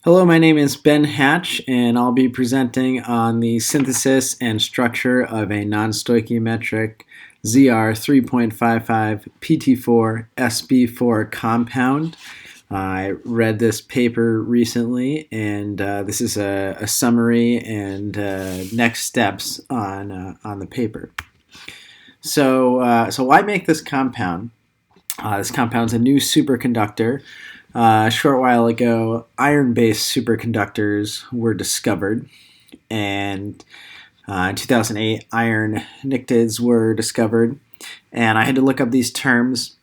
Hello, my name is Ben Hatch, and I'll be presenting on the synthesis and structure of a nonstoichiometric Zr3.55Pt4Sb4 compound. I read this paper recently, and this is a summary and next steps on the paper. So why make this compound? This compound's a new superconductor. A short while ago, iron-based superconductors were discovered, and in 2008, iron pnictids were discovered, and I had to look up these terms.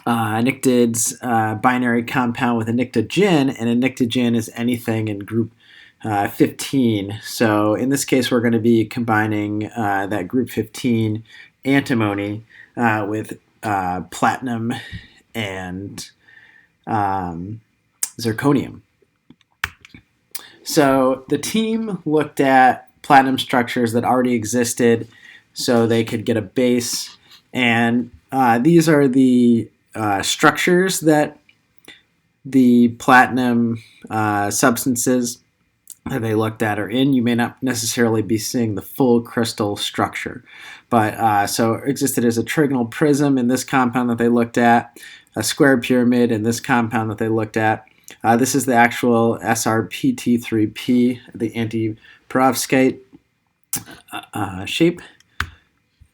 Pnictids, binary compound with a pnictogen, and a pnictogen is anything in group 15. So in this case, we're going to be combining that group 15 antimony with platinum and zirconium. So the team looked at platinum structures that already existed so they could get a base, and these are the structures that the platinum substances that they looked at are in. You may not necessarily be seeing the full crystal structure, but so it existed as a trigonal prism in this compound that they looked at, a square pyramid in this compound that they looked at. This is the actual Zr3.55Pt4Sb4, the anti-perovskite shape.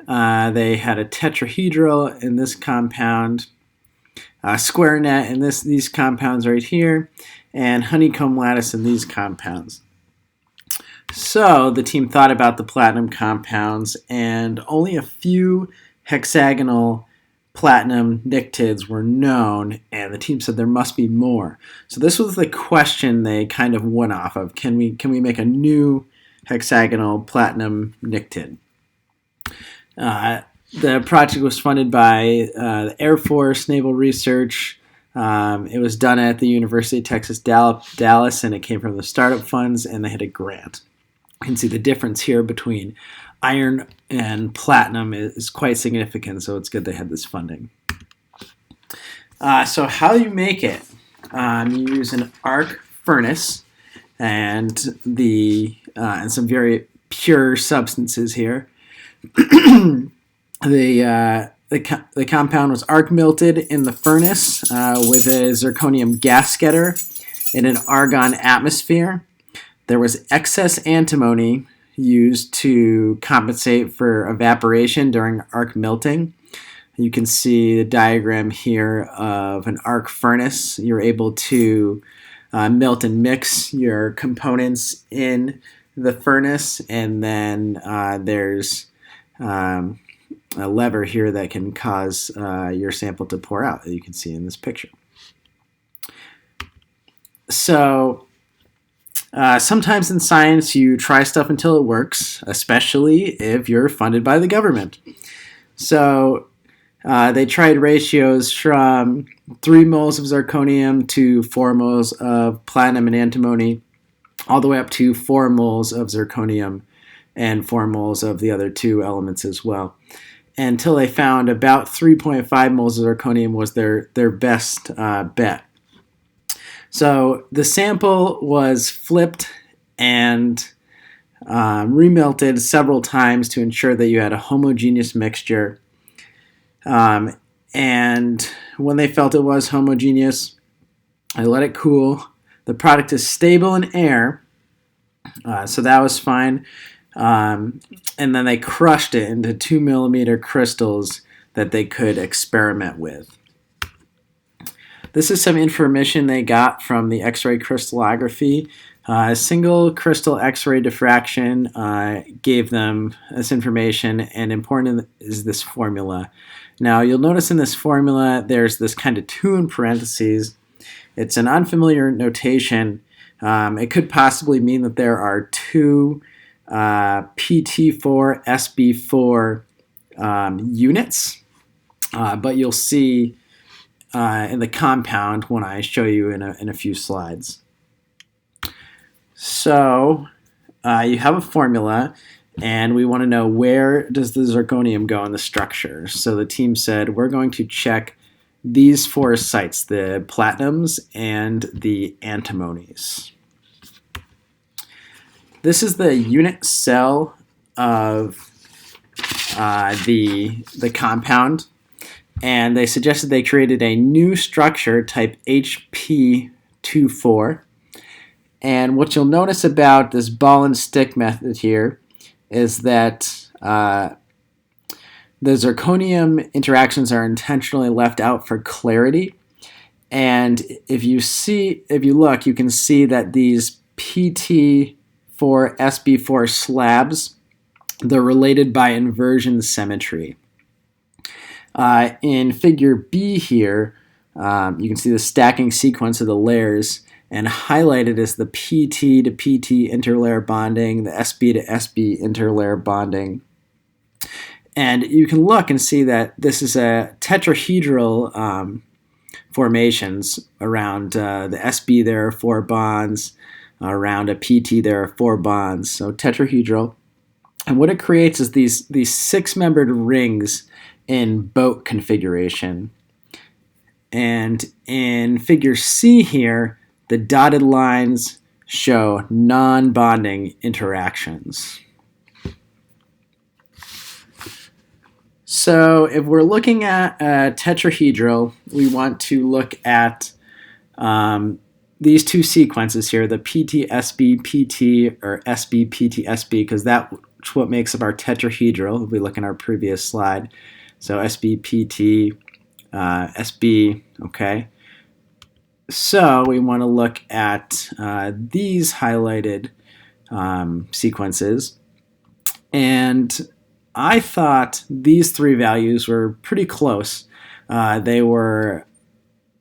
They had a tetrahedral in this compound, a square net in these compounds right here, and honeycomb lattice in these compounds. So the team thought about the platinum compounds, and only a few hexagonal platinum pnictids were known, and the team said there must be more. So this was the question they kind of went off of. Can we make a new hexagonal platinum pnictid? The project was funded by the Air Force, Naval Research. It was done at the University of Texas, Dallas, and it came from the startup funds, and they had a grant. You can see the difference here between iron and platinum is quite significant, so it's good they had this funding. So how you make it? You use an arc furnace and some very pure substances here. The compound was arc melted in the furnace with a zirconium gas getter in an argon atmosphere. There was excess antimony used to compensate for evaporation during arc melting. You can see the diagram here of an arc furnace. You're able to melt and mix your components in the furnace, and then there's a lever here that can cause your sample to pour out, that you can see in this picture. So sometimes in science you try stuff until it works, especially if you're funded by the government. So they tried ratios from 3 moles of zirconium to 4 moles of platinum and antimony, all the way up to 4 moles of zirconium and 4 moles of the other two elements as well, until they found about 3.5 moles of zirconium was their best bet. So the sample was flipped and remelted several times to ensure that you had a homogeneous mixture. And when they felt it was homogeneous, I let it cool. The product is stable in air, so that was fine. And then they crushed it into 2 millimeter crystals that they could experiment with. This is some information they got from the X-ray crystallography. Single crystal X-ray diffraction gave them this information, and important is this formula. Now you'll notice in this formula there's this kind of 2 in parentheses. It's an unfamiliar notation. It could possibly mean that there are 2 Pt4Sb4 units, but you'll see in the compound when I show you in a few slides. So you have a formula, and we want to know where does the zirconium go in the structure. So the team said we're going to check these 4 sites, the platinums and the antimonies. This is the unit cell of the compound, and they suggested they created a new structure type HP24. And what you'll notice about this ball and stick method here is that the zirconium interactions are intentionally left out for clarity. And if you look, you can see that these Pt4Sb4 slabs, they're related by inversion symmetry. In figure B here, you can see the stacking sequence of the layers, and highlighted is the PT to PT interlayer bonding, the SB to SB interlayer bonding. And you can look and see that this is a tetrahedral formations. Around the SB there are 4 bonds, around a PT there are 4 bonds, so tetrahedral. And what it creates is these 6-membered rings in boat configuration. And in figure C here, the dotted lines show non-bonding interactions. So if we're looking at a tetrahedral, we want to look at these 2 sequences here, the PT-SB-PT or SB-PT-SB, because that's what makes up our tetrahedral if we look in our previous slide. So SB-PT, SB, okay. So we want to look at these highlighted sequences, and I thought these 3 values were pretty close. They were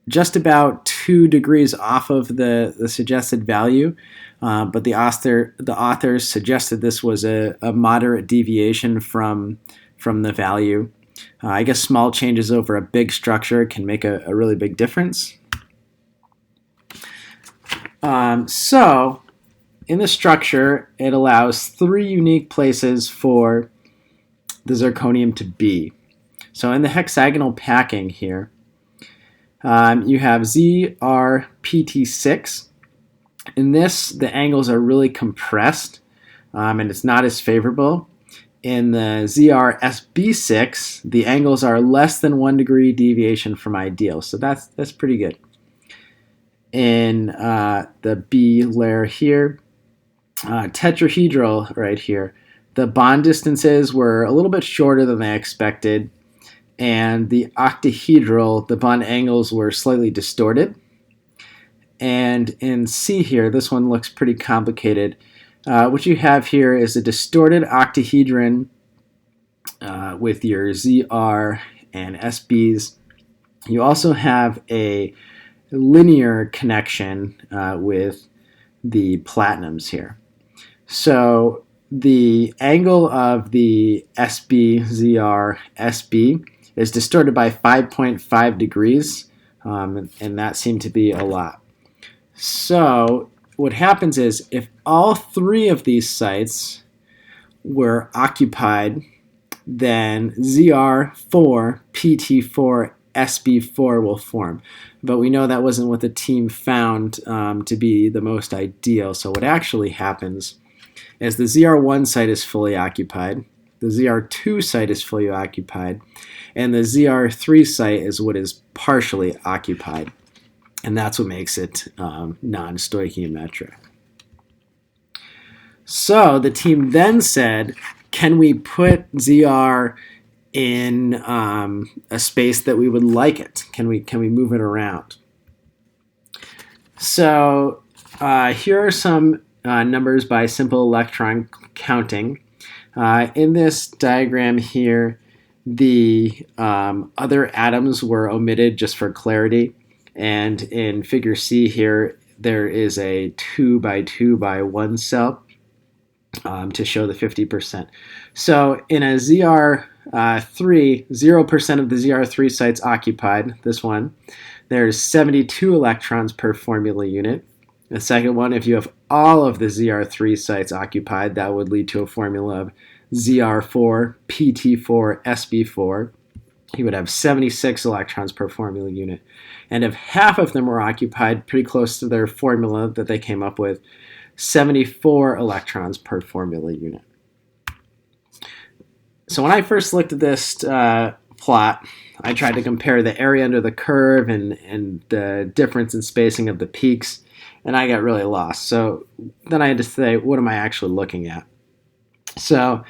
just about 2 degrees off of the suggested value, but the authors suggested this was a moderate deviation from the value. I guess small changes over a big structure can make a really big difference. So in the structure, it allows 3 unique places for the zirconium to be. So in the hexagonal packing here, you have Zr3.55Pt4Sb4. In this, the angles are really compressed, and it's not as favorable. In the Zr3.55Sb4, the angles are less than 1 degree deviation from ideal, so that's pretty good. In the B layer here, tetrahedral right here, the bond distances were a little bit shorter than they expected, and the octahedral, the bond angles were slightly distorted. And in C here, this one looks pretty complicated. What you have here is a distorted octahedron with your ZR and SBs. You also have a linear connection with the platinums here. So the angle of the SB, ZR, SB is distorted by 5.5 degrees, and that seemed to be a lot. So what happens is if all 3 of these sites were occupied, then Zr4.Pt4Sb4 will form. But we know that wasn't what the team found to be the most ideal. So what actually happens is the Zr1 site is fully occupied, the Zr2 site is fully occupied, and the Zr3 site is what is partially occupied. And that's what makes it non-stoichiometric. So the team then said, can we put Zr in a space that we would like it? Can we move it around? So here are some numbers by simple electron counting. In this diagram here, the other atoms were omitted just for clarity. And in figure C here, there is a 2 by 2 by 1 cell to show the 50%. So in a Zr3, 0% of the Zr3 sites occupied, this one, there's 72 electrons per formula unit. The second one, if you have all of the Zr3 sites occupied, that would lead to a formula of Zr4Pt4Sb4. he would have 76 electrons per formula unit. And if half of them were occupied, pretty close to their formula that they came up with, 74 electrons per formula unit. So when I first looked at this plot, I tried to compare the area under the curve and the difference in spacing of the peaks, and I got really lost. So then I had to say, what am I actually looking at? So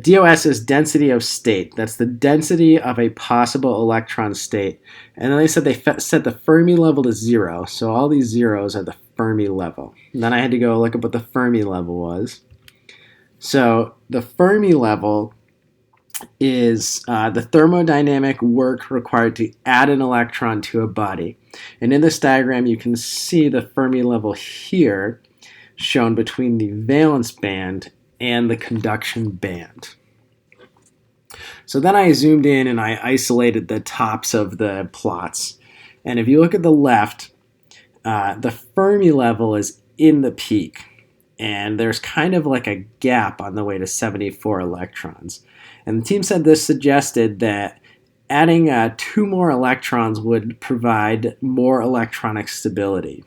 DOS is density of state. That's the density of a possible electron state. And then they said they set the Fermi level to 0. So all these zeros are the Fermi level. And then I had to go look up what the Fermi level was. So the Fermi level is the thermodynamic work required to add an electron to a body. And in this diagram, you can see the Fermi level here shown between the valence band and the conduction band. So then I zoomed in and I isolated the tops of the plots. And if you look at the left, the Fermi level is in the peak. And there's kind of like a gap on the way to 74 electrons. And the team said this suggested that adding 2 more electrons would provide more electronic stability.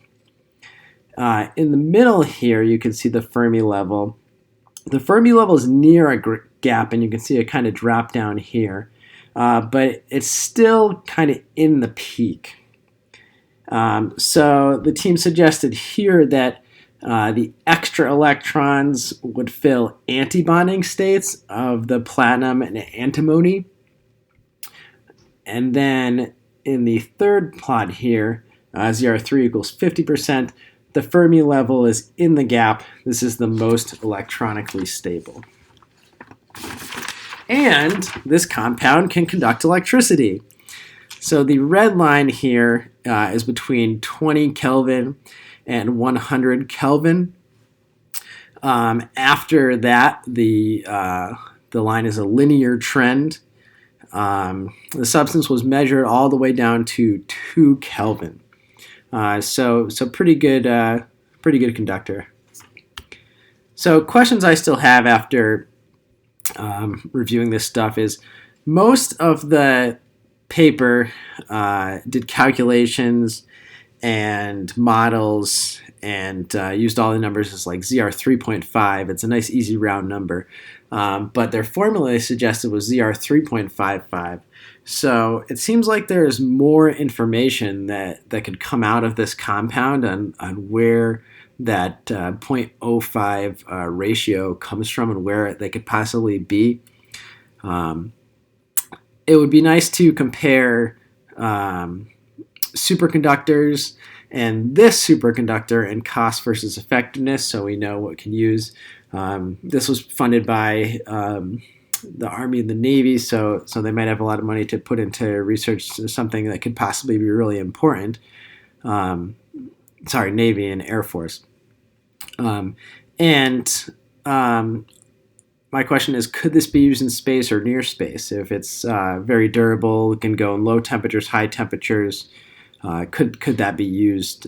In the middle here, you can see the Fermi level. The Fermi level is near a gap, and you can see it kind of drop down here. But it's still kind of in the peak. So the team suggested here that the extra electrons would fill antibonding states of the platinum and antimony. And then in the third plot here, Zr3 equals 50%. The Fermi level is in the gap. This is the most electronically stable. And this compound can conduct electricity. So the red line here is between 20 Kelvin and 100 Kelvin. After that, the line is a linear trend. The substance was measured all the way down to 2 Kelvin. So pretty good conductor. So questions I still have after reviewing this stuff is most of the paper did calculations and models and used all the numbers as like Zr3.5. It's a nice easy round number. But their formula they suggested was Zr3.55. So it seems like there's more information that could come out of this compound on where that 0.05 ratio comes from and where they could possibly be. It would be nice to compare superconductors and this superconductor and cost versus effectiveness so we know what we can use. This was funded by the Army and the Navy, so they might have a lot of money to put into research something that could possibly be really important. Navy and Air Force. My question is, could this be used in space or near space? If it's very durable, it can go in low temperatures, high temperatures, could that be used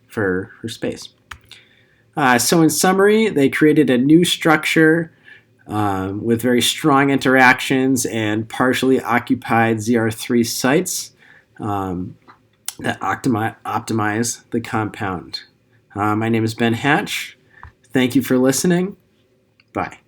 for space? So in summary, they created a new structure with very strong interactions and partially occupied Zr3 sites that optimize the compound. My name is Ben Hatch. Thank you for listening. Bye.